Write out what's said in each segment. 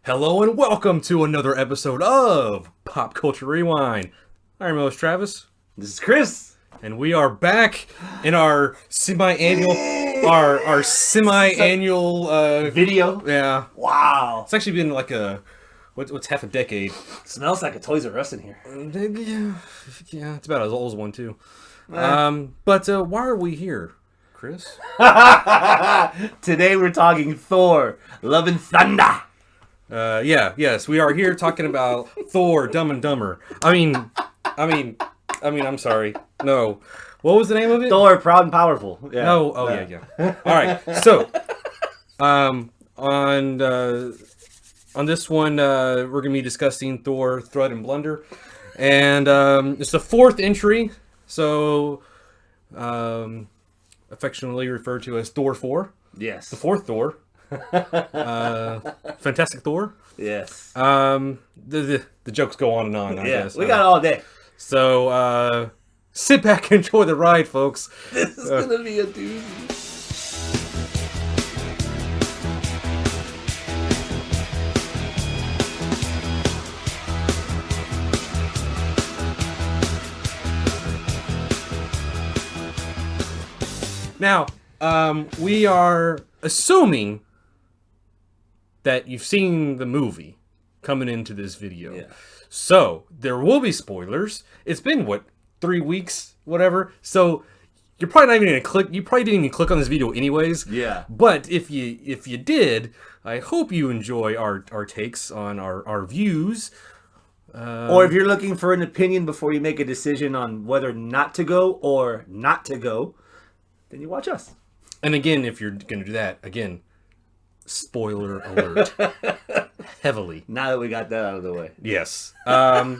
Hello and welcome to another episode of Pop Culture Rewind. I'm your host Travis. This is Chris. And we are back in our semi-annual video. Yeah. Wow. It's actually been like what's half a decade. Smells like a Toys R Us in here. Yeah, it's about as old as one too. But why are we here, Chris? Today we're talking Thor, Love and Thunder. Yes, we are here talking about Thor, Dumb and Dumber. I mean, I'm sorry. No. What was the name of it? Thor, Proud and Powerful. Yeah. No. Oh, yeah. All right. So, on this one, we're going to be discussing Thor, Thread and Blunder. And it's the fourth entry. So, affectionately referred to as Thor 4. Yes. The fourth Thor. Fantastic Thor. Yes. The jokes go on and on. I guess. We got all day. So sit back and enjoy the ride, folks. This is gonna be a doozy. Now, we are assuming that you've seen the movie coming into this video. Yeah. So, there will be spoilers. It's been, 3 weeks? Whatever. So, you're probably not even going to click. You probably didn't even click on this video anyways. Yeah. But if you did, I hope you enjoy our takes on our views. Or if you're looking for an opinion before you make a decision on whether not to go or not to go, then you watch us. And again, if you're going to do that, again, spoiler alert. Heavily. Now that we got that out of the way. Yes. I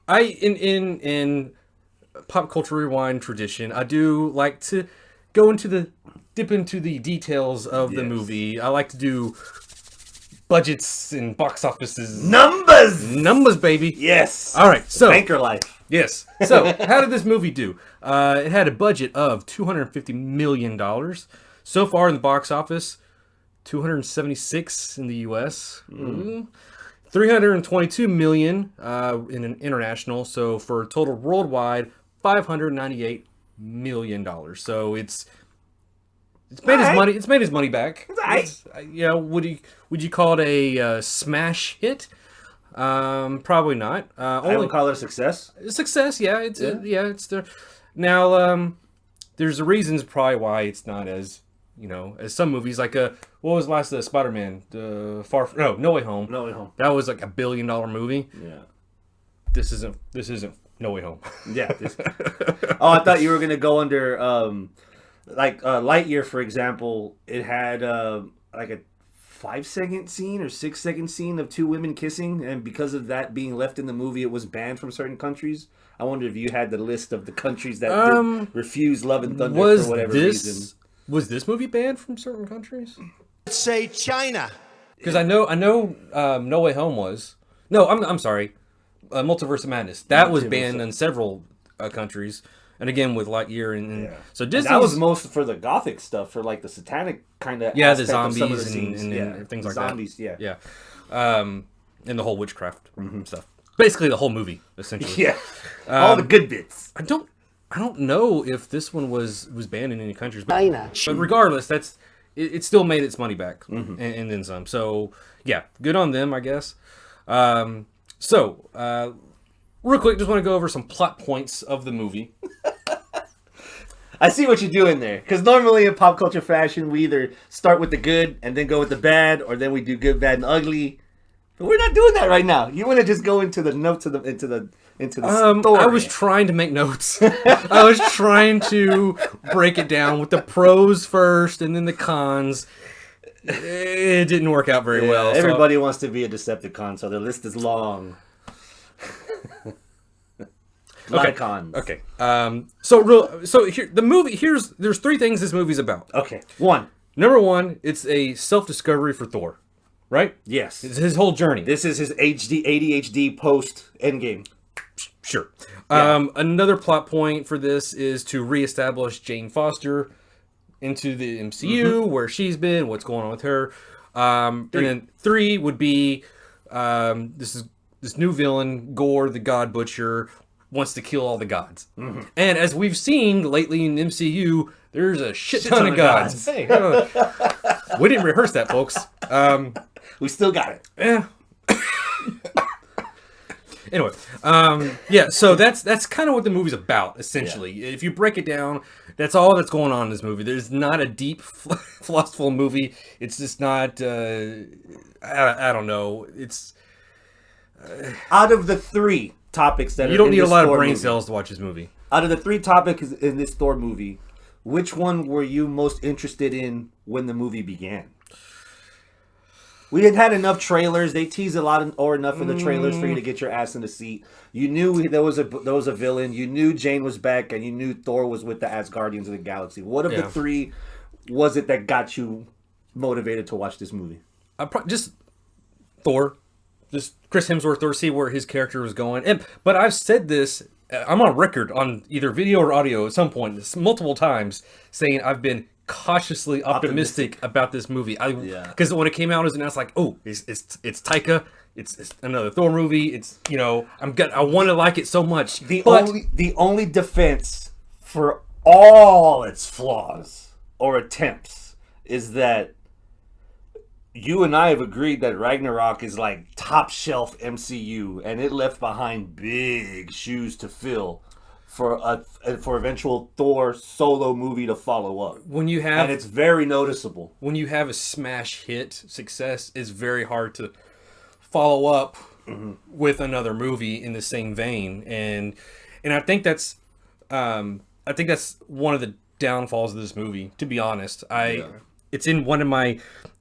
in Pop Culture Rewind tradition, I do like to dip into the details of the movie. I like to do budgets and box offices. Numbers, baby. Yes. All right. So Banker life. Yes. So how did this movie do? It had a budget of $250 million. So far in the box office, 276 in the U.S., 322 million in an international. So for total worldwide, $598 million. So it's made his money. It's made his money back. Would you call it a smash hit? Probably not. I would call it a success. Success, yeah. It's there. Now, there's reasons probably why it's not as as some movies. Like what was the last Spider-Man? No Way Home. No Way Home. That was like $1 billion movie. Yeah. This isn't No Way Home. Yeah. I thought you were gonna go under Lightyear, for example. It had like a 5-second scene or 6-second scene of two women kissing, and because of that being left in the movie, it was banned from certain countries. I wonder if you had the list of the countries that did refuse Love and Thunder for whatever reason. Was this movie banned from certain countries? Let's say China. Because I know No Way Home was. No, I'm sorry. Multiverse of Madness. That was banned in several countries. And again with Lightyear and so Disney. That was most for the gothic stuff, for like the satanic kind of the zombies and things like zombies, that. Yeah. And the whole witchcraft stuff. Basically the whole movie, essentially. Yeah. All the good bits. I don't know if this one was banned in any countries, but regardless, it still made its money back and then some. So yeah, good on them, I guess. Real quick, just want to go over some plot points of the movie. I see what you're doing there, because normally in pop culture fashion, we either start with the good and then go with the bad, or then we do good, bad, and ugly. But we're not doing that right now. You want to just go into the notes into the story. I was trying to make notes. I was trying to break it down with the pros first and then the cons. It didn't work out very well. Everybody wants to be a Decepticon, so the list is long. A lot of cons. Okay. So here the movie. There's 3 things this movie's about. Okay. Number 1, it's a self-discovery for Thor, right? Yes. It's his whole journey. This is his ADHD post Endgame. Sure. Another plot point for this is to reestablish Jane Foster into the MCU, where she's been, what's going on with her. And then 3 would be this new villain, Gore, the God Butcher, wants to kill all the gods. And as we've seen lately in the MCU, there's a shit ton of gods. Hey, we didn't rehearse that, folks. We still got it. Yeah. Anyway, yeah, so that's kind of what the movie's about, essentially. Yeah. If you break it down, that's all that's going on in this movie. There's not a deep, philosophical movie. It's just not, I don't know. It's... out of the 3 topics that you don't need a lot Thor of brain movie, cells to watch this movie. Out of the 3 topics in this Thor movie, which one were you most interested in when the movie began? We had enough trailers. They teased a lot enough in the trailers for you to get your ass in the seat. You knew there was a villain. You knew Jane was back, and you knew Thor was with the Asgardians of the Galaxy. What of the 3 was it that got you motivated to watch this movie? Just Thor. Just Chris Hemsworth, Thor, see where his character was going. But I've said this, I'm on record on either video or audio at some point, multiple times, saying I've been cautiously optimistic about this movie. Because when it came out, it was announced like, oh, it's Taika, it's another Thor movie. It's, you know, I want to like it so much. The only defense for all its flaws or attempts is that you and I have agreed that Ragnarok is like top shelf MCU, and it left behind big shoes to fill for eventual Thor solo movie to follow up. And it's very noticeable. When you have a smash hit success, it's very hard to follow up with another movie in the same vein, and I think that's one of the downfalls of this movie. To be honest, it's in one of my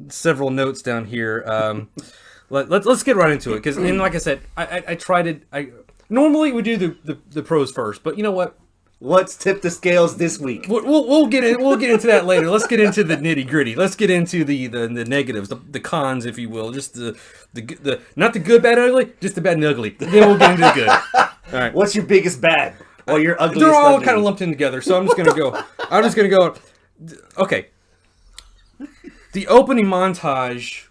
several notes down here. Let's get right into it, because like I said, I tried it. Normally we do the pros first, but you know what? Let's tip the scales this week. We'll get into that later. Let's get into the nitty gritty. Let's get into the negatives, the cons, if you will. Just the not the good, bad, ugly, just the bad and ugly. Then we'll get into the good. All right. What's your biggest bad? Or your ugliest? They're all kind of lumped in together. So I'm just gonna go. Okay. The opening montage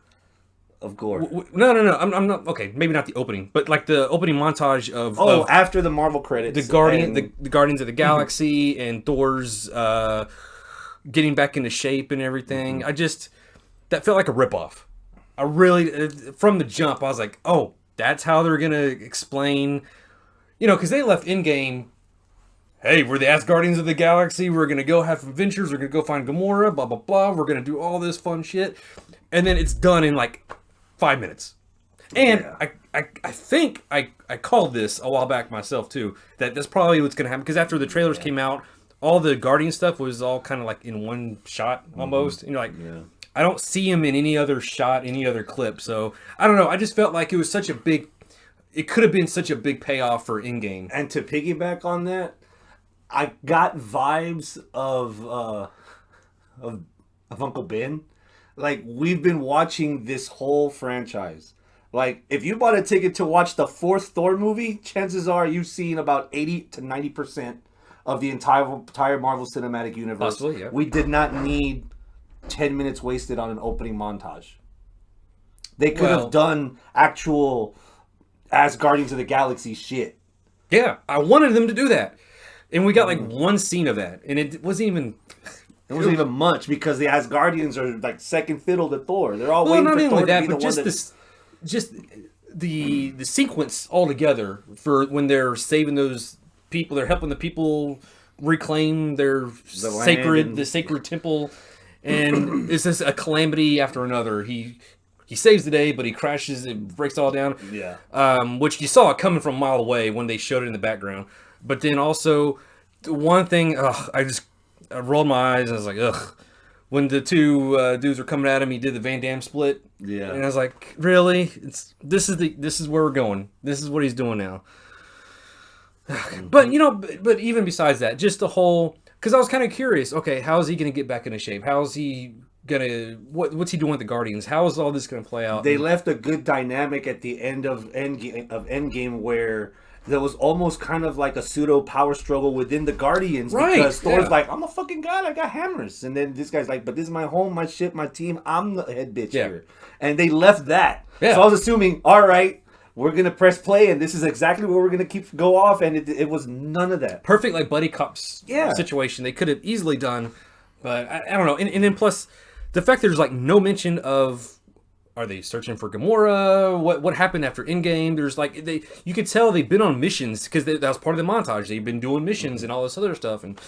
of Gore. No. I'm not. Okay, maybe not the opening, but like the opening montage of after the Marvel credits, the Guardians of the Galaxy and Thor's getting back into shape and everything. That felt like a ripoff. I really, from the jump, I was like, oh, that's how they're gonna explain, because they left Endgame. Hey, we're the Asgardians of the Galaxy. We're going to go have adventures. We're going to go find Gamora, blah, blah, blah. We're going to do all this fun shit. And then it's done in like 5 minutes. And I think I called this a while back myself too, that that's probably what's going to happen. Because after the trailers came out, all the Guardian stuff was all kind of like in one shot almost. I don't see him in any other shot, any other clip. So I don't know. I just felt like it was it could have been such a big payoff for Endgame. And to piggyback on that, I got vibes of Uncle Ben. Like, we've been watching this whole franchise. Like, if you bought a ticket to watch the 4th Thor movie, chances are you've seen about 80 to 90% of the entire Marvel Cinematic Universe. Possibly, yeah. We did not need 10 minutes wasted on an opening montage. They could have done actual Asgardians of the Galaxy shit. Yeah, I wanted them to do that. And we got like one scene of that, and it wasn't even... It wasn't even much, because the Asgardians are like second fiddle to Thor. They're all waiting for Thor to be the one that... Just the sequence altogether for when they're saving those people, they're helping the people reclaim their sacred temple, and it's just a calamity after another. He saves the day, but he crashes, it breaks it all down. Yeah. Which you saw it coming from a mile away when they showed it in the background. But then also, one thing, I rolled my eyes and I was like, ugh. When the two dudes were coming at him, he did the Van Damme split. Yeah. And I was like, really? This is where we're going. This is what he's doing now. But but even besides that, just the whole, because I was kind of curious. Okay, how is he going to get back into shape? How is he gonna? What's he doing with the Guardians? How is all this going to play out? They left a good dynamic at the end of Endgame where there was almost kind of like a pseudo power struggle within the Guardians, Right, because Thor's yeah. like, I'm a fucking god, I got hammers, and then this guy's like, but this is my home, my shit, my team, I'm the head bitch Yeah. here, and they left that. Yeah. So I was assuming, all right, we're gonna press play, and this is exactly where we're gonna go off, and it was none of that. Perfect, like, buddy cops Yeah. situation they could have easily done, but I don't know. And then plus, the fact there's, like, no mention of, are they searching for Gamora? What happened after Endgame? There's, like, you could tell they've been on missions, because that was part of the montage. They've been doing missions and all this other stuff, and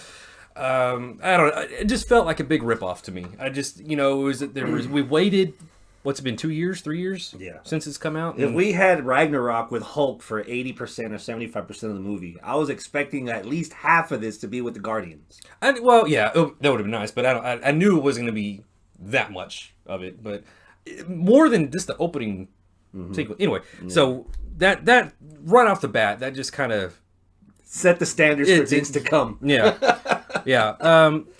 I don't know. It just felt like a big ripoff to me. I just, we waited, what's it been, 2 years, 3 years? Yeah. Since it's come out? If we had Ragnarok with Hulk for 80% or 75% of the movie, I was expecting at least half of this to be with the Guardians. That would have been nice, but I knew it wasn't going to be that much of it, but more than just the opening sequence. Anyway, so that right off the bat, that just kind of Set the standards for things to come. yeah, yeah.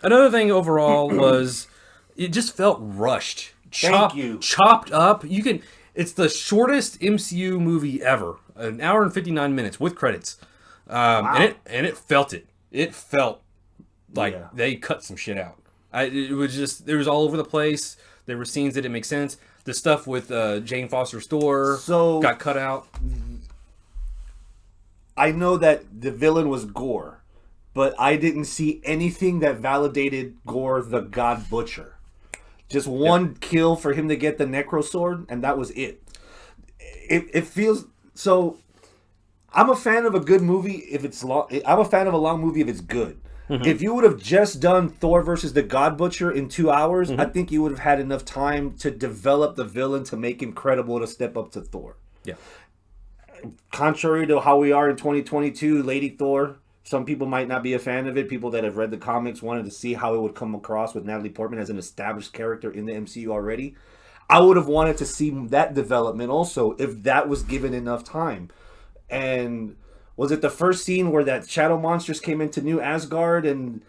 Another thing overall was it just felt rushed, chopped up. It's the shortest MCU movie ever, 1 hour and 59 minutes with credits, and it felt it. It felt like they cut some shit out. It was all over the place. There were scenes that didn't make sense. The stuff with Jane Foster's Thor got cut out. I know that the villain was Gore, but I didn't see anything that validated Gore the God Butcher. Just one kill for him to get the Necro Sword, and that was it. It feels so. I'm a fan of a good movie if it's long. I'm a fan of a long movie if it's good. If you would have just done Thor versus the God Butcher in 2 hours, I think you would have had enough time to develop the villain to make him credible to step up to Thor. Yeah. Contrary to how we are in 2022, Lady Thor, some people might not be a fan of it. People that have read the comics wanted to see how it would come across with Natalie Portman as an established character in the MCU already. I would have wanted to see that development also if that was given enough time. And was it the first scene where that shadow monsters came into New Asgard and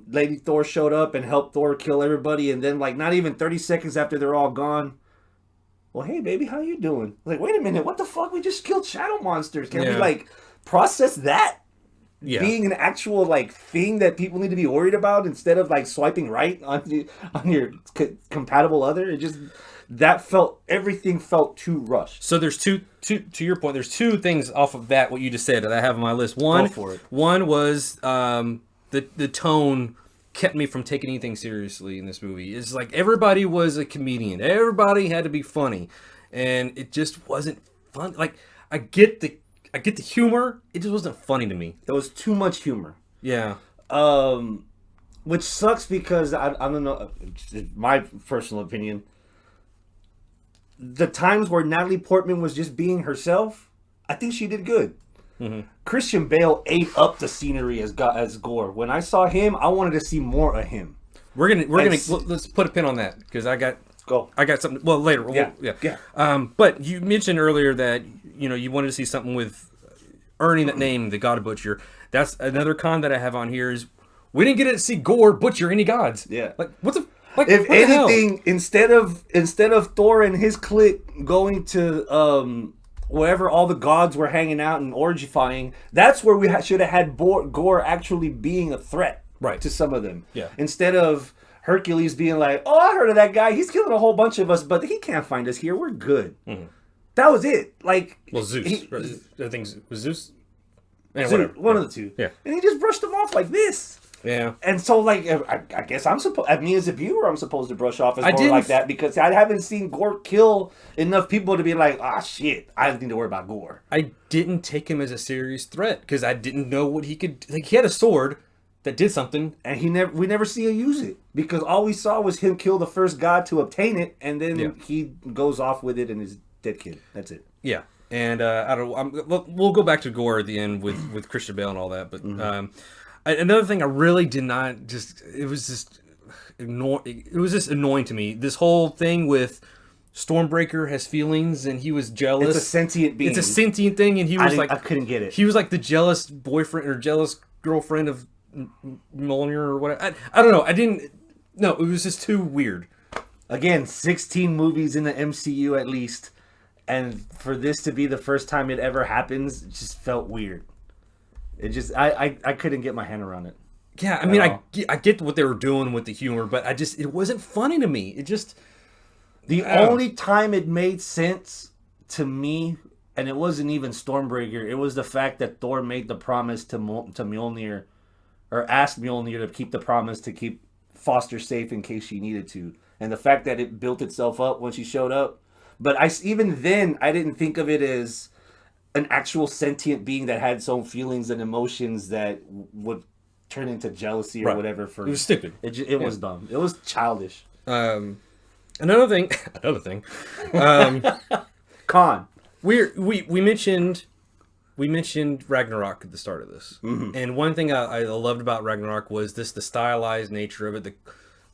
Lady Thor showed up and helped Thor kill everybody, and then like not even 30 seconds after they're all gone, well, hey baby, how you doing? Like, wait a minute, what the fuck? We just killed shadow monsters. Can we like process that being an actual like thing that people need to be worried about instead of like swiping right on your compatible other? It just everything felt too rushed. So there's two to your point. There's two things off of that what you just said that I have on my list. One was the tone kept me from taking anything seriously in this movie. It's like everybody was a comedian. Everybody had to be funny, and it just wasn't fun. Like I get the humor. It just wasn't funny to me. There was too much humor. Yeah. Which sucks because I don't know. My personal opinion. The times where Natalie Portman was just being herself, I think she did good. Christian Bale ate up the scenery as Gore. When I saw him, I wanted to see more of him. Let's put a pin on that because I got something. Well, later. Yeah. But you mentioned earlier that you wanted to see something with earning that name, the God Butcher. That's another con that I have on here is we didn't get to see Gore butcher any gods. Yeah. Like what the. Like, if anything, instead of Thor and his clique going to wherever all the gods were hanging out and orgifying, that's where we should have had Gore actually being a threat to some of them. Yeah. Instead of Hercules being like, "Oh, I heard of that guy. He's killing a whole bunch of us, but he can't find us here. We're good." That was it. Like, well, Zeus. I think it was Zeus. Zeus, one of the two. Yeah. And he just brushed them off like this. Yeah, and so like I guess I'm supposed, me as a viewer, I'm supposed to brush off as more like that because I haven't seen Gore kill enough people to be like, shit, I don't need to worry about Gore. I didn't take him as a serious threat because I didn't know what he could. Like he had a sword that did something, and we never see him use it because all we saw was him kill the first god to obtain it, and then he goes off with it and is dead kid. That's it. Yeah, and I don't. We'll go back to Gore at the end with Christian Bale and all that, but. Another thing I really did not it was just annoying to me. This whole thing with Stormbreaker has feelings and he was jealous. It's a sentient being. It's a sentient thing, and he was I couldn't get it. He was like the jealous boyfriend or jealous girlfriend of Mjolnir or whatever. I don't know. No, it was just too weird. Again, 16 movies in the MCU at least. And for this to be the first time it ever happens, it just felt weird. It just, I couldn't get my hand around it. Yeah, I mean, I get what they were doing with the humor, but it wasn't funny to me. It just... The only time it made sense to me, and it wasn't even Stormbreaker, it was the fact that Thor made the promise to Mjolnir, or asked Mjolnir to keep the promise to keep Foster safe in case she needed to. And the fact that it built itself up when she showed up. But even then, I didn't think of it as an actual sentient being that had some feelings and emotions that would turn into jealousy or whatever. It was stupid. It was dumb. It was childish. Another thing. Con. We mentioned Ragnarok at the start of this, and one thing I loved about Ragnarok was the stylized nature of it,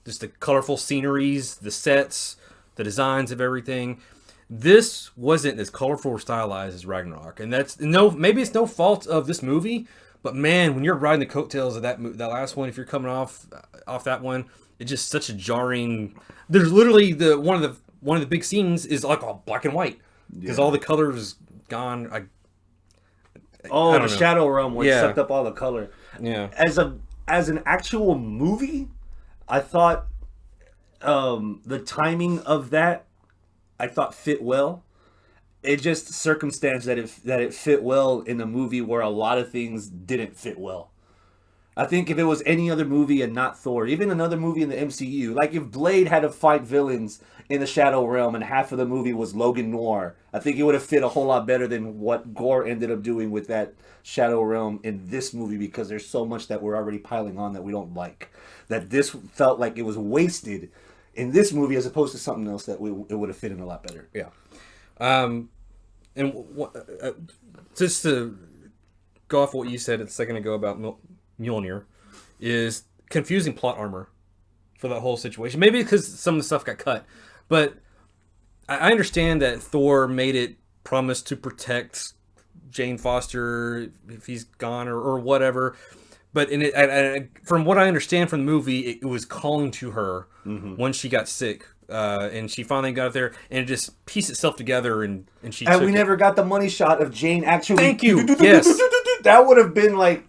just the colorful sceneries, the sets, the designs of everything. This wasn't as colorful or stylized as Ragnarok, and maybe it's no fault of this movie, but man, when you're riding the coattails of that last one, if you're coming off that one, it's just such a jarring. There's literally one of the big scenes is like all black and white because all the color is gone. The Shadow Realm where it sucked up all the color. Yeah. As an actual movie, I thought the timing of that I thought fit well. It just circumstance that it fit well in a movie where a lot of things didn't fit well. I think if it was any other movie and not Thor, even another movie in the MCU, like if Blade had to fight villains in the Shadow Realm and half of the movie was Logan Noir, I think it would have fit a whole lot better than what Gore ended up doing with that Shadow Realm in this movie, because there's so much that we're already piling on that we don't like. That this felt like it was wasted in this movie as opposed to something else that it would have fit in a lot better. Yeah. Just to go off what you said a second ago about Mjolnir, is confusing plot armor for that whole situation. Maybe because some of the stuff got cut, but I understand that Thor made it promise to protect Jane Foster if he's gone or whatever. But from what I understand from the movie, it was calling to her when she got sick. And she finally got there, and it just pieced itself together, and she. And we never got the money shot of Jane actually. Thank you. Yes, that would have been like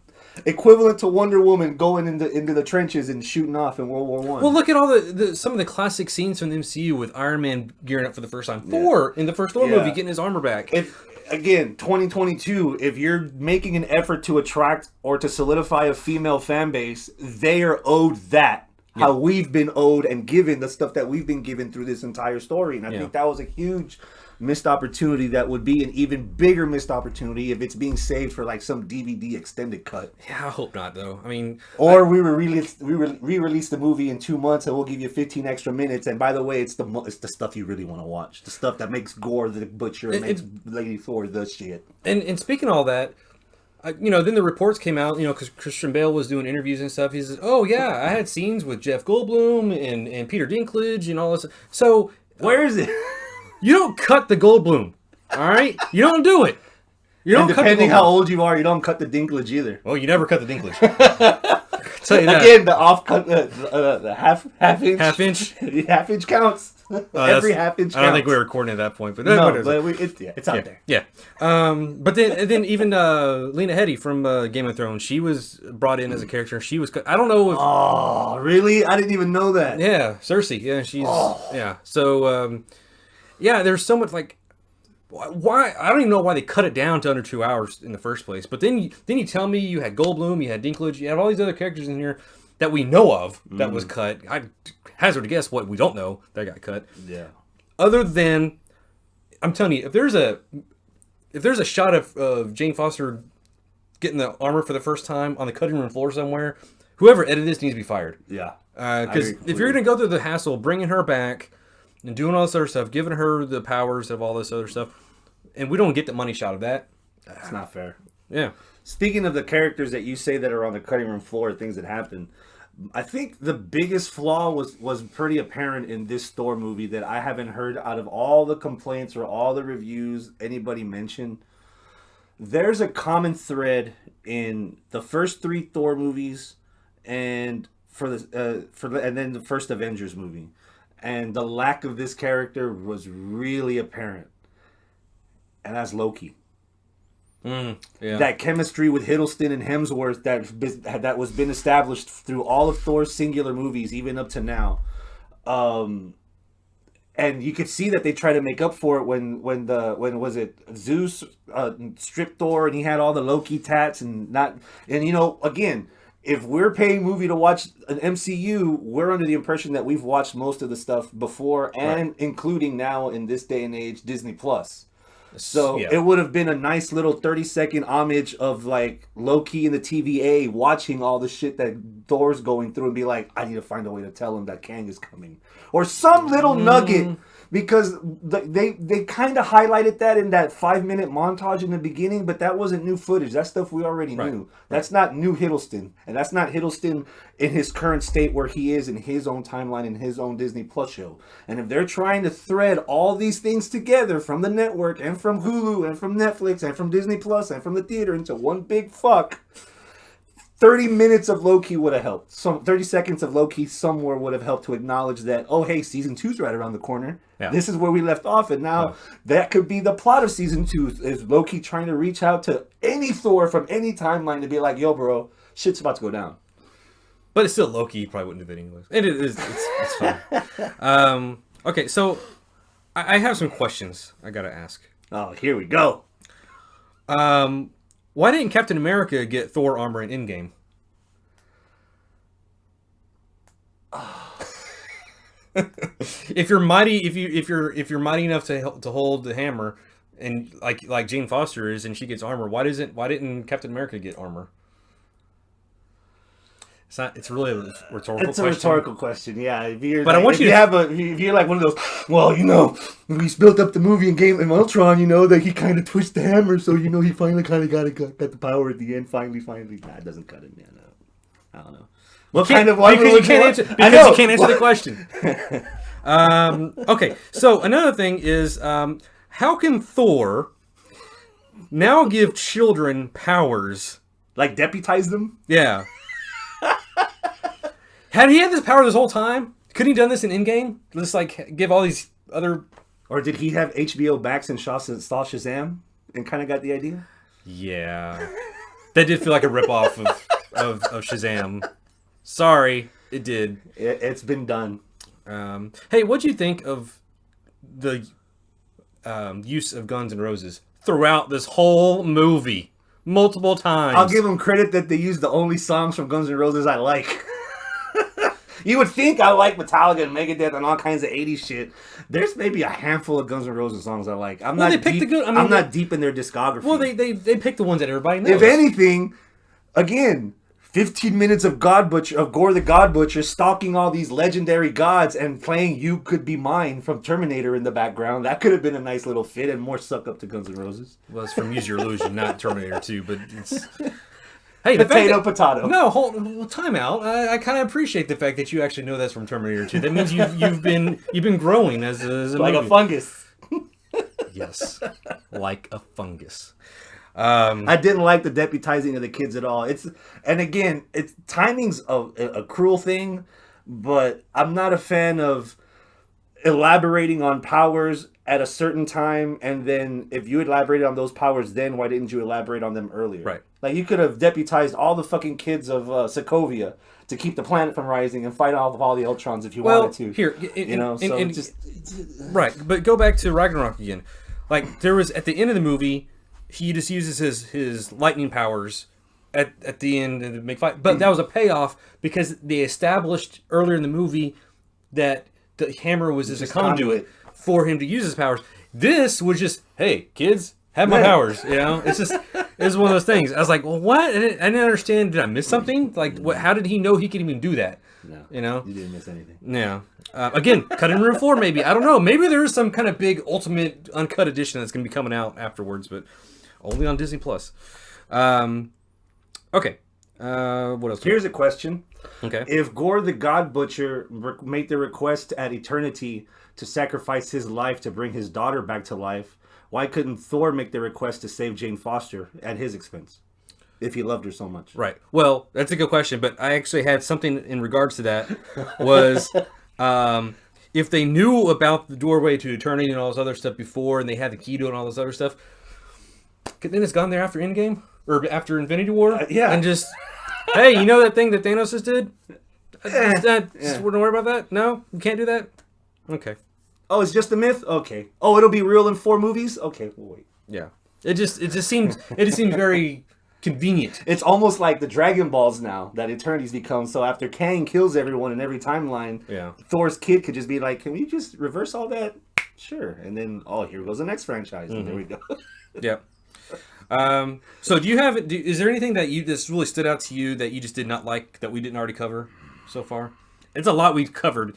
equivalent to Wonder Woman going into the trenches and shooting off in World War I. Well, look at all some of the classic scenes from the MCU with Iron Man gearing up for the first time. Thor in the first Thor movie getting his armor back. Again, 2022, if you're making an effort to attract or to solidify a female fan base, they are owed that. How we've been owed and given the stuff that we've been given through this entire story. And I think that was a huge missed opportunity that would be an even bigger missed opportunity if it's being saved for like some DVD extended cut. Yeah, I hope not, though. I mean... Or we re-release the movie in 2 months and we'll give you 15 extra minutes. And by the way, it's the stuff you really want to watch. The stuff that makes Gore the Butcher and makes Lady Thor the shit. And speaking of all that... then the reports came out, because Christian Bale was doing interviews and stuff. He says, "Oh yeah, I had scenes with Jeff Goldblum and Peter Dinklage and all this." So where is it? You don't cut the Goldblum, all right? You don't do it. You don't. Depending how old you are, you don't cut the Dinklage either. Well, you never cut the Dinklage. Tell you that. Again, the off cut, the half inch, half inch counts. Every half inch counts. I don't think we were recording at that point, but it's out there. Yeah. But then even Lena Headey from Game of Thrones, she was brought in as a character. She was. I don't know if. Oh, really? I didn't even know that. Yeah, Cersei. Yeah, she's. Yeah. So, there's so much like. Why? I don't even know why they cut it down to under 2 hours in the first place. But then you tell me you had Goldblum, you had Dinklage, you had all these other characters in here that we know of that was cut. I hazard to guess what we don't know that got cut. Yeah. Other than, I'm telling you, if there's a shot of Jane Foster getting the armor for the first time on the cutting room floor somewhere, whoever edited this needs to be fired. Yeah. Because if you're going to go through the hassle of bringing her back and doing all this other stuff, giving her the powers of all this other stuff, and we don't get the money shot of that. It's not fair. Yeah. Speaking of the characters that you say that are on the cutting room floor, things that happen, I think the biggest flaw was pretty apparent in this Thor movie that I haven't heard out of all the complaints or all the reviews anybody mention. There's a common thread in the first 3 Thor movies and and then the first Avengers movie. And the lack of this character was really apparent. and that's Loki. Yeah. That chemistry with Hiddleston and Hemsworth that was been established through all of Thor's singular movies, even up to now. And you could see that they try to make up for it when was it Zeus stripped Thor and he had all the Loki tats and again, if we're paying movie to watch an MCU, we're under the impression that we've watched most of the stuff before and including now in this day and age Disney Plus. So it would have been a nice little 30-second homage of like Loki and the TVA watching all the shit that Thor's going through and be like, I need to find a way to tell him that Kang is coming. Or some little nugget, because they kind of highlighted that in that 5-minute montage in the beginning, but that wasn't new footage. That stuff we already knew. That's not new Hiddleston. And that's not Hiddleston in his current state where he is in his own timeline in his own Disney Plus show. And if they're trying to thread all these things together from the network and from Hulu and from Netflix and from Disney Plus and from the theater into one big fuck, 30 minutes of Loki would have helped. 30 seconds of Loki somewhere would have helped to acknowledge that, oh, hey, season 2's right around the corner. Yeah. This is where we left off. And now that could be the plot of season 2 is Loki trying to reach out to any Thor from any timeline to be like, yo, bro, shit's about to go down. But it's still Loki. You probably wouldn't do that anyways. And it's fun. Okay, so I have some questions I got to ask. Oh, here we go. Why didn't Captain America get Thor armor in Endgame? If you're mighty, if you're mighty enough to hold the hammer, and like Jane Foster is, and she gets armor, why didn't Captain America get armor? It's really a rhetorical question. It's a rhetorical question, yeah. If you're like one of those, well, we built up the movie in Game of Ultron, that he kind of twitched the hammer, so he finally kind of got the power at the end. Finally, nah, it doesn't cut it, man. No. I don't know. What kind of armor? You can't answer the question. Okay, so another thing is, how can Thor now give children powers? Like deputize them? Yeah. Had he had this power this whole time? Couldn't he done this in Endgame? Just give all these other... Or did he have HBO Max and saw Shazam and kind of got the idea? Yeah. That did feel like a ripoff of Shazam. Sorry, it did. It's been done. Hey, what'd you think of the use of Guns N' Roses throughout this whole movie? Multiple times. I'll give them credit that they used the only songs from Guns N' Roses I like. You would think I like Metallica and Megadeth and all kinds of 80s shit. There's maybe a handful of Guns N' Roses songs I like. I'm not deep in their discography. Well, they picked the ones that everybody knows. If anything, again, 15 minutes of Gore the God Butcher stalking all these legendary gods and playing You Could Be Mine from Terminator in the background. That could have been a nice little fit and more suck up to Guns N' Roses. Well, it's from Use Your Illusion, not Terminator 2, but it's... Hey, potato. No, time out. I kind of appreciate the fact that you actually know that's from Terminator 2. That means you've been growing as a like movie. A fungus. Yes, like a fungus. I didn't like the deputizing of the kids at all. Timing's a cruel thing, but I'm not a fan of elaborating on powers at a certain time, and then if you elaborated on those powers then, why didn't you elaborate on them earlier? Right. Like, you could have deputized all the fucking kids of Sokovia to keep the planet from rising and fight off of all the Ultrons if you wanted to. Right, but go back to Ragnarok again. Like, there was, at the end of the movie, he just uses his lightning powers at the end to make fight. But that was a payoff because they established earlier in the movie that the hammer was as a conduit for him to use his powers. This was just, hey, kids, have my powers. It's just, it's one of those things. I was like, well, what? I didn't understand. Did I miss something? Like, what? How did he know he could even do that? No, you didn't miss anything. Yeah. Again, cut in room 4, maybe. I don't know. Maybe there is some kind of big ultimate uncut edition that's going to be coming out afterwards, but only on Disney Plus. Okay. What else? Here's a question. Okay. If Gore the God Butcher made the request at Eternity to sacrifice his life to bring his daughter back to life, why couldn't Thor make the request to save Jane Foster at his expense? If he loved her so much. Right. Well, that's a good question, but I actually had something in regards to that. Was if they knew about the doorway to eternity and all this other stuff before, and they had the key to it and all this other stuff, then it's gone there after Endgame or after Infinity War. Yeah. And just, hey, you know that thing that Thanos just did? Just wouldn't worry about that. No, you can't do that. Okay. Oh, it's just a myth. Okay. Oh, it'll be real in 4 movies. Okay, we'll wait. Yeah. It just seems very convenient. It's almost like the Dragon Balls now that Eternity's become. So after Kang kills everyone in every timeline, Thor's kid could just be like, "Can we just reverse all that?" Sure. And then, here goes the next franchise. And there we go. Yeah. So is there anything that just really stood out to you that you just did not like that we didn't already cover so far? It's a lot we've covered.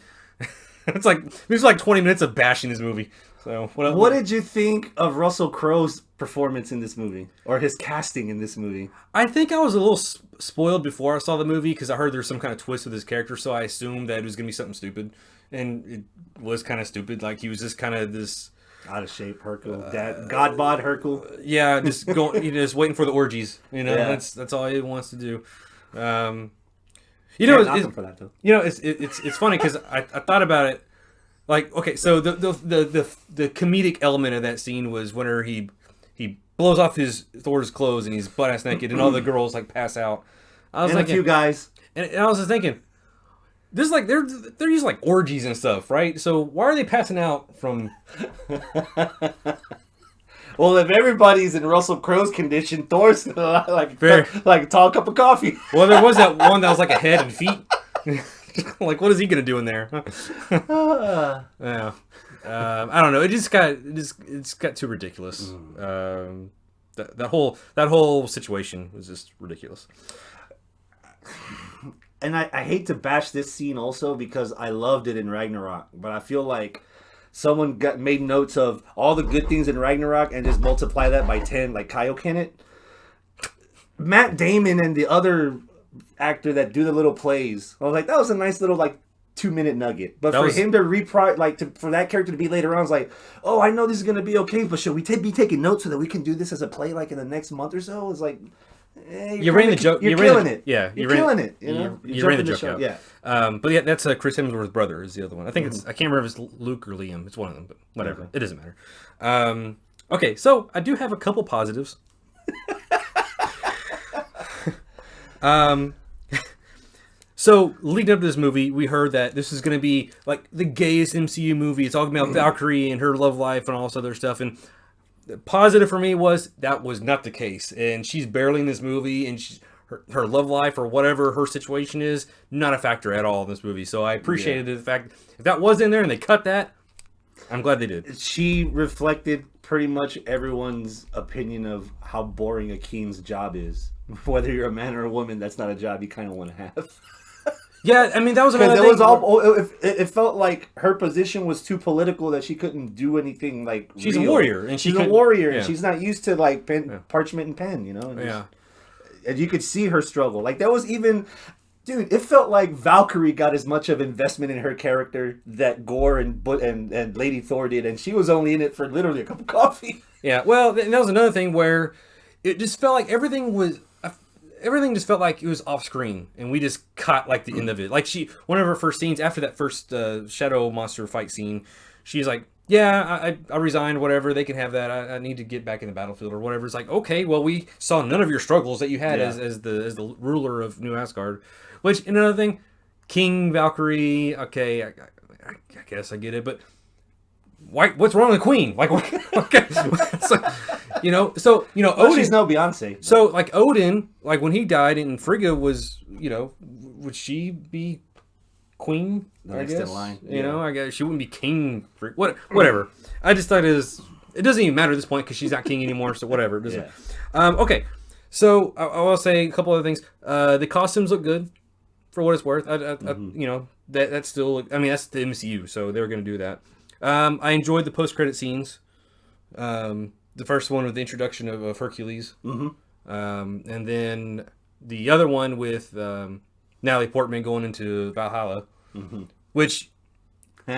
It's like 20 minutes of bashing this movie. So what did you think of Russell Crowe's performance in this movie, or his casting in this movie? I think I was a little spoiled before I saw the movie because I heard there's some kind of twist with his character, so I assumed that it was gonna be something stupid, and it was kind of stupid. Like he was just kind of this out of shape Hercule, God bod Hercule. Yeah, just going, just waiting for the orgies. That's all he wants to do. For that, though. It's funny because I thought about it. Like, okay, so the comedic element of that scene was whenever he blows off Thor's clothes and he's butt ass naked and all the girls like pass out. I was and thinking, a few guys, and I was just thinking, this is like they're using like orgies and stuff, right? So why are they passing out from? Well, if everybody's in Russell Crowe's condition, Thor's like a tall cup of coffee. Well, there was that one that was like a head and feet. Like, what is he gonna do in there? Yeah, I don't know. It's got too ridiculous. That whole situation was just ridiculous. And I hate to bash this scene also because I loved it in Ragnarok, but I feel like someone made notes of all the good things in Ragnarok and just multiply that by 10, like Kyle Kennett. Matt Damon and the other actor that do the little plays, I was like, that was a nice little 2-minute nugget. But him to for that character to be later on, I was like, oh, I know this is gonna be okay, but should we be taking notes so that we can do this as a play in the next month or so? It's like, you ran the joke. You're killing it. Yeah, you're killing it. You ran the joke out. Yeah. But yeah, that's Chris Hemsworth's brother is the other one. I think it's, I can't remember if it's Luke or Liam. It's one of them, but whatever. It doesn't matter. Okay, so I do have a couple positives. So leading up to this movie, we heard that this is going to be like the gayest MCU movie. It's all going to be about Valkyrie and her love life and all this other stuff. And the positive for me was that was not the case. And she's barely in this movie, and her love life or whatever her situation is not a factor at all in this movie. So I appreciated the fact if that was in there and they cut that, I'm glad they did. She reflected pretty much everyone's opinion of how boring a king's job is. Whether you're a man or a woman, that's not a job you kind of want to have. Yeah, I mean, that was another thing. It felt like her position was too political that she couldn't do anything she's real. A warrior, and she's a warrior, and she's not used to parchment and pen, And and you could see her struggle. Like that was even, dude. It felt like Valkyrie got as much of investment in her character that Gore and Lady Thor did, and she was only in it for literally a cup of coffee. Yeah, well, and that was another thing where it just felt like everything just felt like it was off screen, and we just caught the end of it. Like one of her first scenes after that first shadow monster fight scene, she's like, "Yeah, I resigned. Whatever, they can have that. I need to get back in the battlefield or whatever." It's like, okay, well, we saw none of your struggles that you had as the ruler of New Asgard. Which another thing, King Valkyrie. Okay, I guess I get it, but why? What's wrong with the Queen? Okay. So Odin. She's no Beyonce. So Odin, when he died and Frigga was, would she be queen? Next in line. I guess she wouldn't be king. Whatever. I just thought it doesn't even matter at this point because she's not king anymore. So whatever. It doesn't. Okay. So I will say a couple other things. The costumes look good for what it's worth. That's still. I mean, that's the MCU, so they were going to do that. I enjoyed the post-credit scenes. The first one with the introduction of Hercules. And then the other one with Natalie Portman going into Valhalla. Which, do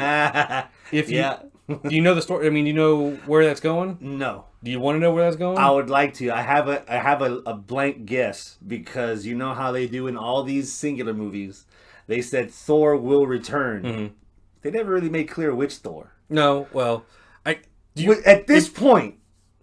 you know the story? I mean, you know where that's going? No. Do you want to know where that's going? I would like to. I have a blank guess because you know how they do in all these singular movies. They said Thor will return. They never really made clear which Thor. No. Well, at this point,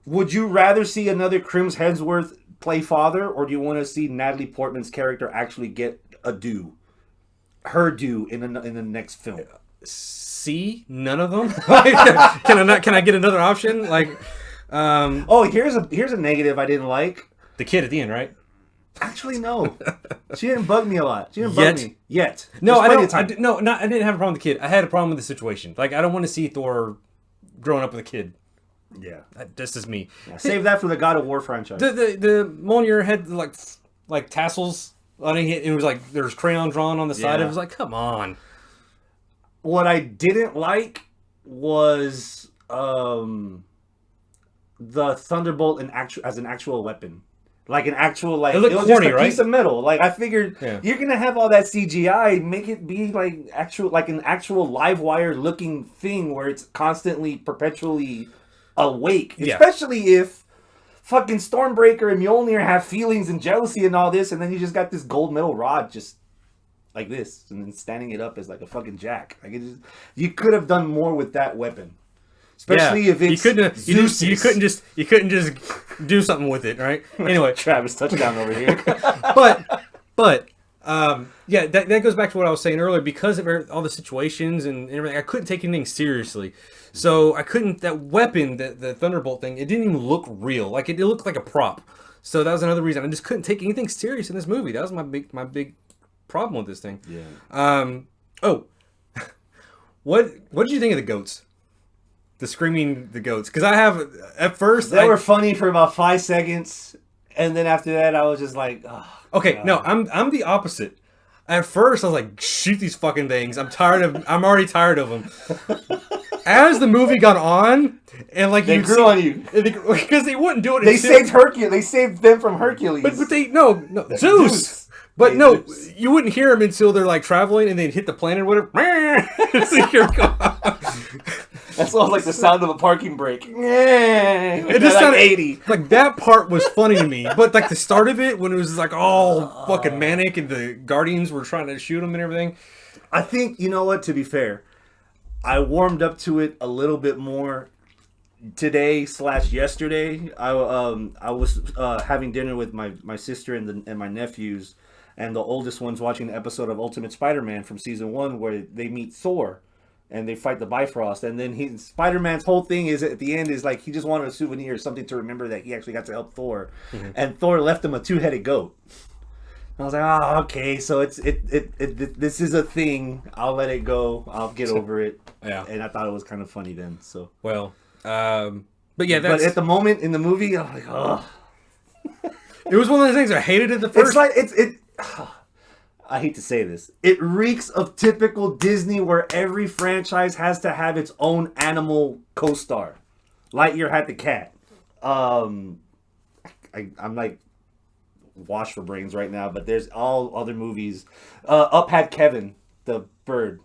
would you rather see another Chris Hemsworth play father, or do you want to see Natalie Portman's character actually get her due in the next film? See, none of them. Can I get another option? Here's a negative I didn't like. The kid at the end, right? Actually, no. She didn't bug me a lot. She didn't bug me yet. No, I didn't have a problem with the kid. I had a problem with the situation. Like, I don't want to see Thor growing up with a kid. Yeah, that's just me. Yeah, save that for the God of War franchise. The Mjolnir had like tassels on it. It was like there's crayon drawn on the side. It was like, come on. What I didn't like was the Thunderbolt as an actual weapon. Like an actual, it was corny, just a piece of metal. Like, I figured you're gonna have all that CGI, make it be like an actual live wire looking thing where it's constantly, perpetually awake. Yeah. Especially if fucking Stormbreaker and Mjolnir have feelings and jealousy and all this, and then you just got this gold metal rod just like this, and then standing it up as like a fucking jack. Like, you could have done more with that weapon. Especially if it's you couldn't just do something with it, right? Anyway, Travis touchdown over here. but that goes back to what I was saying earlier. Because of all the situations and everything, I couldn't take anything seriously. So I couldn't. That weapon, the Thunderbolt thing, it didn't even look real. Like, it looked like a prop. So that was another reason I just couldn't take anything serious in this movie. That was my big problem with this thing. Yeah. What did you think of the goats? The screaming the goats, because I have at first they were funny for about 5 seconds, and then after that I was just like, oh, okay, God. No, I'm the opposite. At first I was like, shoot these fucking things. I'm already tired of them. As the movie got on, and like they grew on you because they wouldn't do it. They saved Hercules. They saved them from Hercules. But they no Zeus. But no, you wouldn't hear them until they're like traveling and they'd hit the planet or whatever. That's all like the sound of a parking brake. It just sounded 80. Like, that part was funny to me, but like the start of it when it was like all fucking manic and the Guardians were trying to shoot them and everything. I think, you know what? To be fair, I warmed up to it a little bit more today/yesterday. I was having dinner with my sister and my nephews, and the oldest one's watching an episode of Ultimate Spider-Man from season 1 where they meet Thor. And they fight the Bifrost, and then Spider-Man's whole thing is at the end is like he just wanted a souvenir or something to remember that he actually got to help Thor, and Thor left him a 2-headed goat. And I was like, okay, so this is a thing. I'll let it go. I'll get over it. Yeah. And I thought it was kind of funny then. So but yeah, but at the moment in the movie, I'm like, oh. It was one of those things I hated at the first. It's like I hate to say this. It reeks of typical Disney where every franchise has to have its own animal co-star. Lightyear had the cat. I'm like wash for brains right now, but there's all other movies. Up had Kevin, the bird.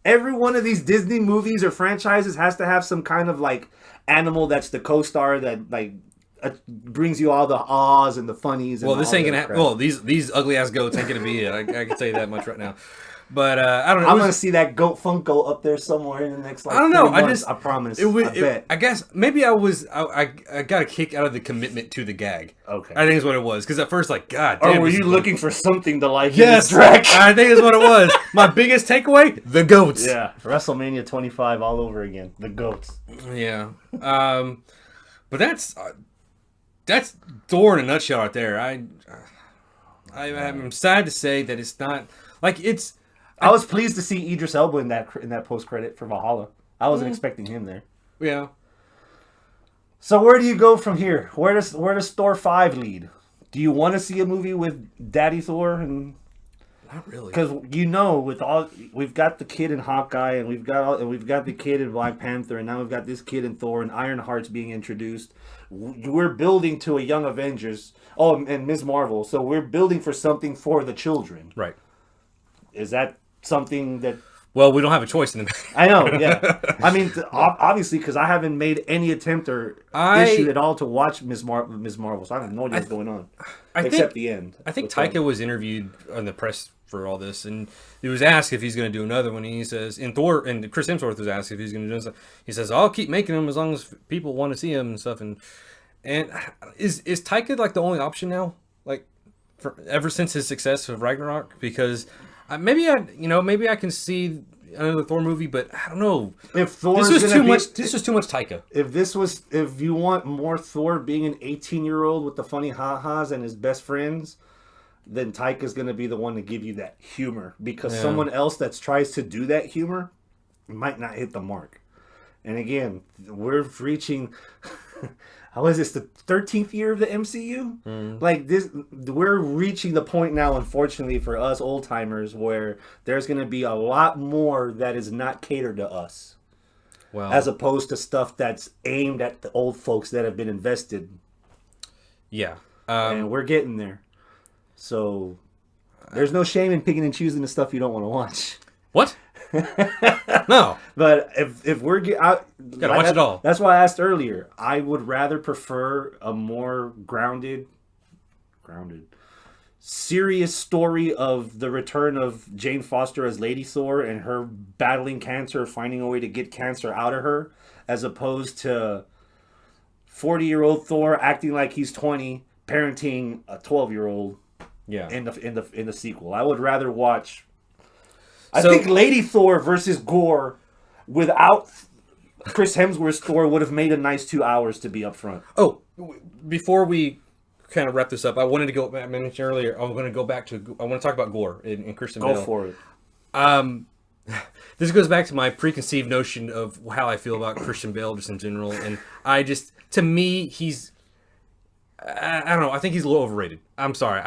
Every one of these Disney movies or franchises has to have some kind of like animal that's the co-star that like brings you all the ahs and the funnies. And this ain't gonna happen. Well, these ugly ass goats ain't gonna be it. I can tell you that much right now. But I don't know. I'm gonna see that goat Funko up there somewhere in the next. Like, I don't know. I promise. I bet. I guess maybe I got a kick out of the commitment to the gag. Okay. I think is what it was. Because at first, like, God damn. Or were you looking for something to like? Yes, I think is what it was. My biggest takeaway: the goats. Yeah. WrestleMania 25 all over again. The goats. Yeah. But that's Thor in a nutshell right there. I'm sad to say that it's not like it's. I was pleased to see Idris Elba in that post credit for Valhalla. I wasn't expecting him there. Yeah. So where do you go from here? Where does Thor 5 lead? Do you want to see a movie with Daddy Thor and? Not really. Because we've got the kid in Hawkeye, and we've got the kid in Black Panther, and now we've got this kid in Thor, and Ironheart's being introduced. We're building to a Young Avengers. Oh, and Ms. Marvel. So we're building for something for the children. Right. Is that something that? Well, we don't have a choice in the matter. I know, yeah. I mean, obviously, because I haven't made any attempt or issue at all to watch Ms. Marvel, so I have no idea what's going on, except the end. I think Taika was interviewed on the press for all this, and he was asked if he's going to do another one. And he says, and Chris Hemsworth was asked if he's going to do something. He says, "I'll keep making them as long as people want to see them and stuff." And And is Taika like the only option now? Like, ever since his success of Ragnarok, because maybe I can see another Thor movie, but I don't know. If Thor this was too much, this was too much Taika. If you want more Thor being an 18-year-old with the funny ha-has and his best friends, then Taika's going to be the one to give you that humor, because someone else that tries to do that humor might not hit the mark. And again, we're reaching. How is this, the 13th year of the MCU? Like this, we're reaching the point now, unfortunately for us old timers, where there's going to be a lot more that is not catered to us, as opposed to stuff that's aimed at the old folks that have been invested. Yeah, and we're getting there. So there's no shame in picking and choosing the stuff you don't want to watch. What? No, but if we're gotta watch it all. That's why I asked earlier. I would rather prefer a more grounded, serious story of the return of Jane Foster as Lady Thor and her battling cancer, finding a way to get cancer out of her, as opposed to 40-year-old Thor acting like he's 20, parenting a 12-year-old. Yeah. In the sequel, I would rather watch. I think Lady Thor versus Gore without Chris Hemsworth's Thor would have made a nice 2 hours, to be upfront. Oh, before we kind of wrap this up, I wanted to go. I mentioned earlier, I'm going to go back to. I want to talk about Gore and Christian Bale. Go for it. This goes back to my preconceived notion of how I feel about Christian Bale just in general, and to me, he's. I don't know. I think he's a little overrated. I'm sorry.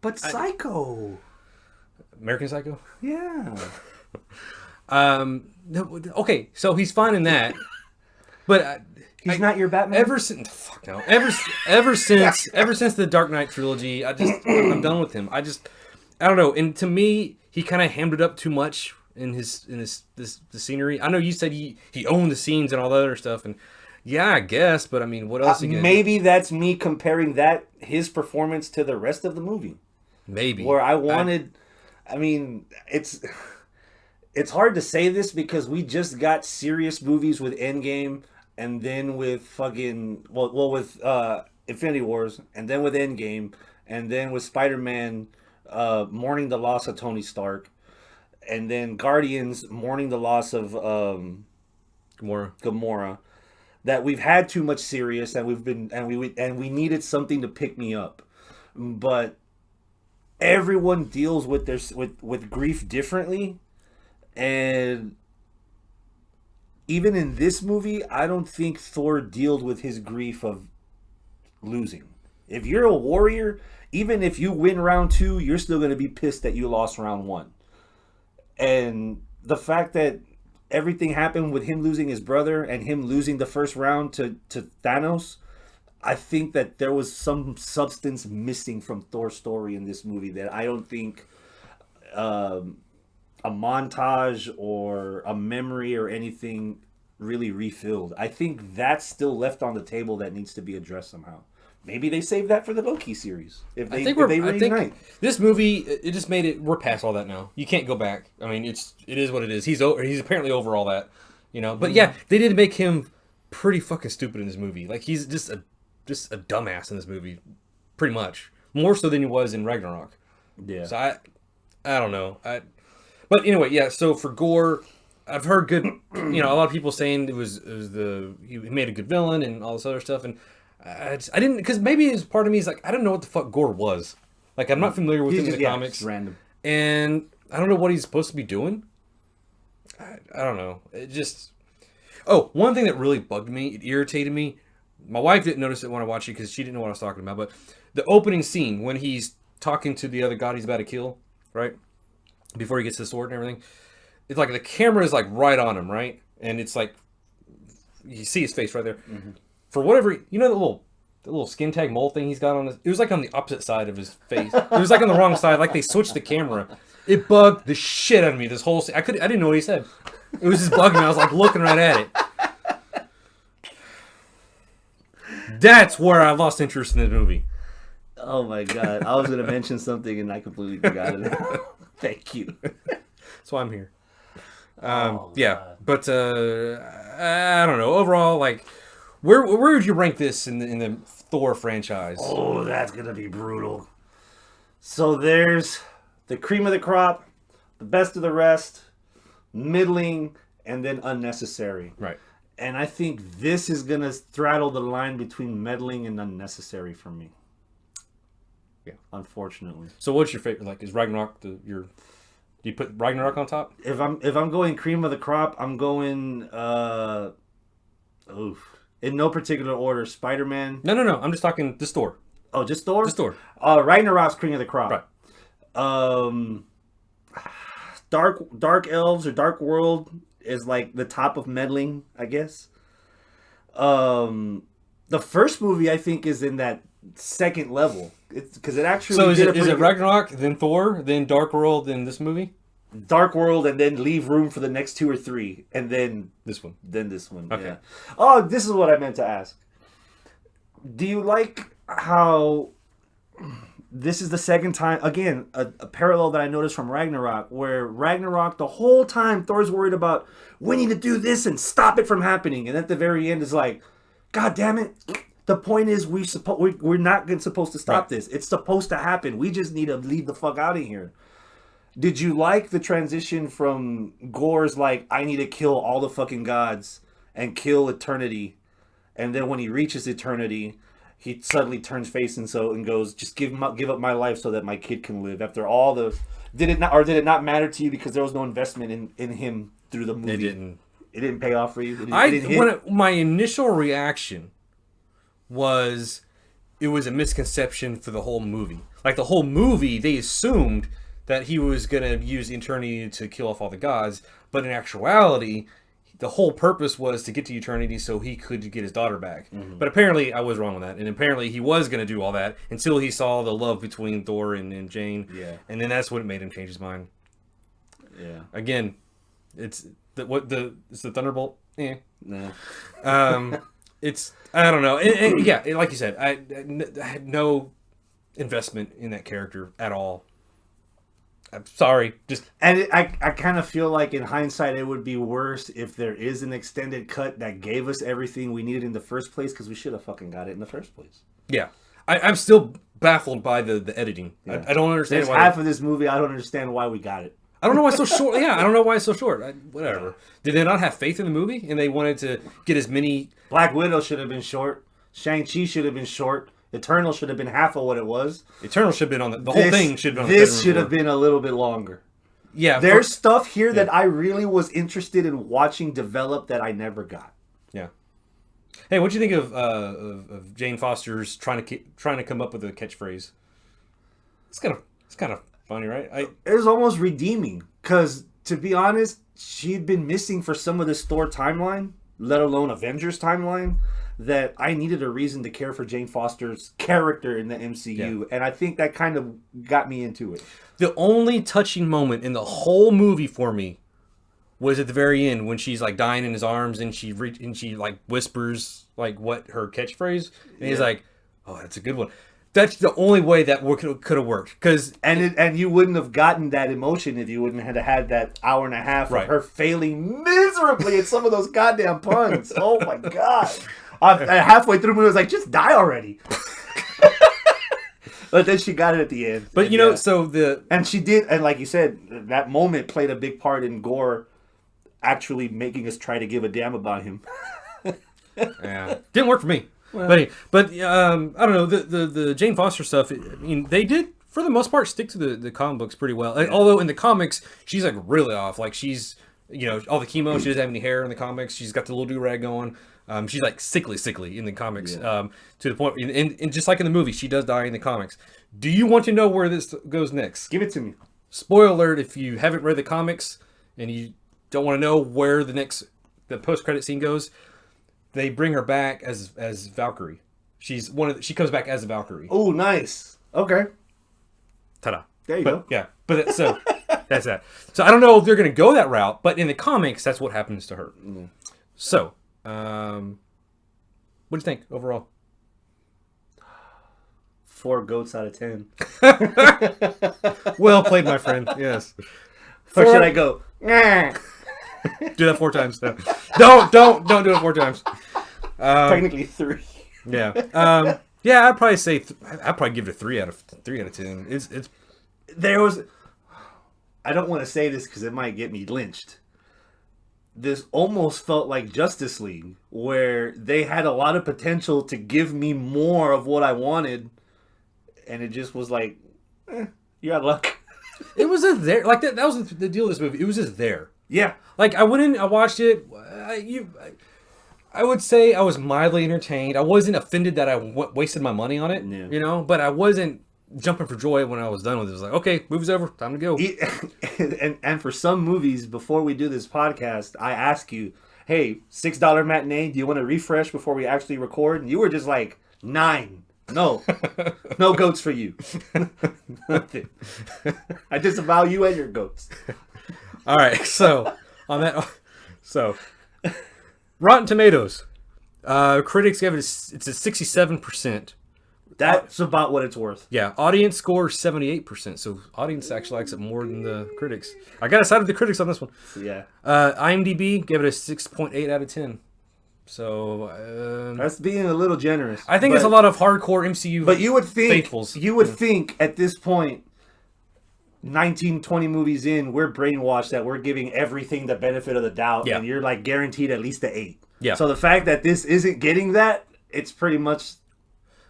But Psycho. American Psycho? Yeah. Okay, so he's fine in that, but he's not your Batman. Ever since the Dark Knight trilogy, I'm done with him. I don't know. And to me, he kind of hammed it up too much in the scenery. I know you said he owned the scenes and all that other stuff, and yeah, I guess. But I mean, what else? Maybe that's me comparing his performance to the rest of the movie. Maybe where I wanted. I mean, it's hard to say this because we just got serious movies with Endgame, and then with with Infinity Wars, and then with Endgame, and then with Spider-Man mourning the loss of Tony Stark, and then Guardians mourning the loss of Gamora. That we've had too much serious, and we needed something to pick me up, but. Everyone deals with with grief differently, and even in this movie, I don't think Thor dealt with his grief of losing. If you're a warrior, even if you win round 2, you're still going to be pissed that you lost round 1. And the fact that everything happened with him losing his brother and him losing the first round to Thanos, I think that there was some substance missing from Thor's story in this movie that I don't think a montage or a memory or anything really refilled. I think that's still left on the table that needs to be addressed somehow. Maybe they save that for the Loki series. If they reunite. This movie, it just made it. We're past all that now. You can't go back. I mean, it is what it is. He's apparently over all that, But yeah, they did make him pretty fucking stupid in this movie. Like he's just a dumbass in this movie, pretty much more so than he was in Ragnarok. Yeah. So I don't know. But anyway, yeah. So for Gore, I've heard good. A lot of people saying he made a good villain and all this other stuff, and I didn't, because maybe it's part of me is like I don't know what the fuck Gore was. Like I'm not familiar with him in the comics. Random. And I don't know what he's supposed to be doing. I don't know. It just. Oh, one thing that really bugged me, it irritated me. My wife didn't notice it when I watched it because she didn't know what I was talking about. But the opening scene when he's talking to the other god he's about to kill, right? Before he gets the sword and everything. It's like the camera is like right on him, right? And it's like, you see his face right there. Mm-hmm. For whatever, the little skin tag mole thing he's got on his, it was like on the opposite side of his face. It was like on the wrong side, like they switched the camera. It bugged the shit out of me, this whole scene. I didn't know what he said. It was just bugging me. I was like looking right at it. That's where I lost interest in the movie. Oh my god. I was going to mention something and I completely forgot it. Thank you. That's why I'm here. Yeah. God. But I don't know. Overall, like, Where would you rank this in the Thor franchise? Oh, that's gonna be brutal. So there's the cream of the crop, the best of the rest, middling, and then unnecessary. Right. And I think this is gonna straddle the line between meddling and unnecessary for me. Yeah. Unfortunately. So what's your favorite? Like, is Ragnarok do you put Ragnarok on top? If I'm going cream of the crop, I'm going in no particular order. Spider-Man. No. I'm just talking this Thor. Oh, just Thor? Just Thor. Ragnarok's cream of the crop. Right. Dark Elves or Dark World is like the top of meddling, I guess. The first movie I think is in that second level. It's because it actually. So is it Ragnarok, then Thor, then Dark World, then this movie? Dark World, and then leave room for the next 2 or 3, and then this one. Then this one. Okay. Yeah. Oh, this is what I meant to ask. Do you like how this is the second time, again, a parallel that I noticed from Ragnarok, where Ragnarok, the whole time, Thor's worried about, we need to do this and stop it from happening. And at the very end is like, God damn it. The point is we're not supposed to stop this. It's supposed to happen. We just need to leave the fuck out of here. Did you like the transition from Gore's like, I need to kill all the fucking gods and kill eternity, and then when he reaches eternity, he suddenly turns face and goes, just give up my life so that my kid can live. After all the, did it not matter to you because there was no investment in him through the movie? It didn't pay off for you. My initial reaction was, it was a misconception for the whole movie. Like, the whole movie, they assumed that he was going to use eternity to kill off all the gods, but in actuality, the whole purpose was to get to eternity so he could get his daughter back. Mm-hmm. But apparently, I was wrong on that, and apparently he was going to do all that until he saw the love between Thor and Jane, and then that's what made him change his mind. Yeah. Again, it's the Thunderbolt. Nah. It's, I don't know. Like you said, I had no investment in that character at all. I'm sorry. I kind of feel like in hindsight it would be worse if there is an extended cut that gave us everything we needed in the first place, because we should have fucking got it in the first place. Yeah. I'm still baffled by the editing. Yeah. I don't understand There's half of this movie, I don't understand why we got it. I don't know why it's so short. Yeah, I don't know why it's so short. Whatever. Did they not have faith in the movie and they wanted to get as many... Black Widow should have been short. Shang-Chi should have been short. Eternal should have been half of what it was. Eternal should have been on the whole thing should have been on this should have been a little bit longer. Yeah. There's stuff here that I really was interested in watching develop that I never got. Yeah. Hey, what'd you think of Jane Foster's trying to come up with a catchphrase? It's kind of funny, right? It was almost redeeming, because to be honest, she'd been missing for some of this Thor timeline, let alone Avengers timeline, that I needed a reason to care for Jane Foster's character in the MCU, and I think that kind of got me into it. The only touching moment in the whole movie for me was at the very end when she's like dying in his arms and she like whispers like what her catchphrase, and he's like, "Oh, that's a good one." That's the only way that could have worked, because and you wouldn't have gotten that emotion if you wouldn't have had that hour and a half of her failing miserably at some of those goddamn puns. Oh my god! Halfway through, I was like, "Just die already." But then she got it at the end. But and she did, and like you said, that moment played a big part in Gore actually making us try to give a damn about him. Yeah, didn't work for me. Well. But I don't know, the Jane Foster stuff. I mean, they did for the most part stick to the comic books pretty well. Like, although in the comics, she's like really off. Like, she's all the chemo. She doesn't have any hair in the comics. She's got the little do-rag going. She's like sickly in the comics. To the point, and just like in the movie, she does die in the comics. Do you want to know where this goes next? Give it to me. Spoiler alert: if you haven't read the comics and you don't want to know where the post-credit scene goes, they bring her back as Valkyrie. She comes back as a Valkyrie. Oh, nice. Okay. Ta-da. There you go. Yeah. But so that's that. So I don't know if they're going to go that route, but in the comics, that's what happens to her. Mm. So, what do you think overall? 4 goats out of 10. Well played, my friend. Yes. Or should I go? Do that 4 times. No. Don't do it 4 times. Technically 3. Yeah. Yeah, I'd probably say I'd probably give it a 3 out of 10. It's There was. I don't want to say this because it might get me lynched. This almost felt like Justice League, where they had a lot of potential to give me more of what I wanted, and it just was like, you got luck. it was just there. Like that was the deal of this movie. It was just there. Yeah. Like I went in, I watched it. I would say I was mildly entertained. I wasn't offended that I wasted my money on it, Yeah. you know, but I wasn't jumping for joy when I was done with it. It was like, okay, movie's over, time to go. And for some movies, before we do this podcast, I ask you, hey, $6 matinee, do you want to refresh before we actually record? And you were just like, 9. No. No goats for you. Nothing. I disavow you and your goats. All right, so on that, so Rotten Tomatoes, critics gave it it's a 67%. That's about what it's worth. Yeah, audience score 78%. So audience actually likes it more than the critics. I got to side with the critics on this one. Yeah. IMDb gave it a 6.8 out of 10. So That's being a little generous. I think it's a lot of hardcore MCU. But you would think faithfuls. You would think at this point, 19, 20 movies in, we're brainwashed that we're giving everything the benefit of the doubt, Yeah. and you're like guaranteed at least the 8. Yeah. So the fact that this isn't getting that, it's pretty much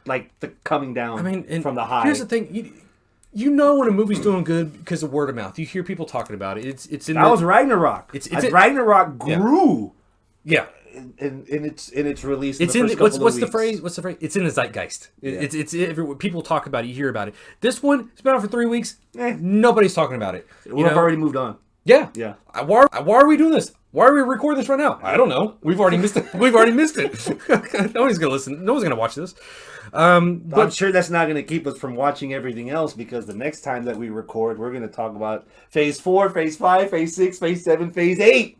like the coming down from the high. Here's the thing. You know when a movie's doing good because of word of mouth. You hear people talking about it. It's in that was Ragnarok. Ragnarok grew. Yeah. In its release. It's in the first what's couple the of weeks. phrase? What's the phrase? It's in the zeitgeist. It's everywhere. People talk about it. You hear about it. This one, it's been out for 3 weeks. Nobody's talking about it. We've already moved on. Yeah. Yeah. Why are we doing this? Why are we recording this right now? I don't know. We've already missed it. Nobody's gonna listen. No one's gonna watch this. But I'm sure that's not going to keep us from watching everything else, because the next time that we record, we're going to talk about Phase 4, Phase 5, Phase 6, Phase 7, Phase 8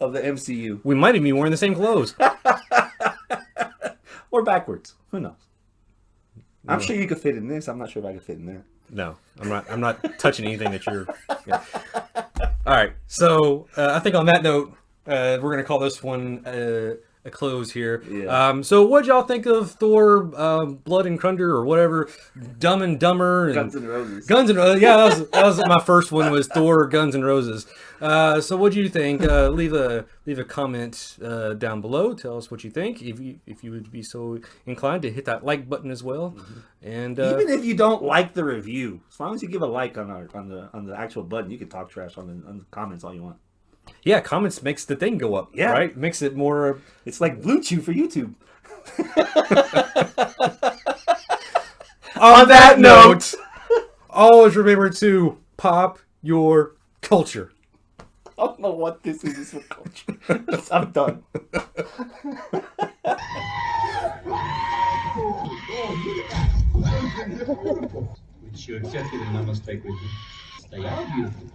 of the MCU. we might even be wearing the same clothes. Or backwards. Who knows? I'm sure you could fit in this. I'm not sure if I could fit in there. No, I'm not touching anything that you're. Yeah. All right, so I think on that note, we're gonna call this one a close here. Yeah. So what'd y'all think of Thor, Blood and Thunder, or whatever, Dumb and Dumber, and Guns N' Roses. Guns and Roses. Yeah, that was my first one, was Thor, Guns and Roses. So what do you think? Leave a comment down below. Tell us what you think. If you would be so inclined to hit that like button as well. Mm-hmm. And even if you don't like the review, as long as you give a like on the actual button, you can talk trash on the comments all you want. yeah, comments makes the thing go up. Yeah. Right. Makes it more. It's like Blue Chew for YouTube. On that note, always remember to pop your culture. I don't know what this is for culture. I'm done. Which you accepted and I must take with you. They are beautiful.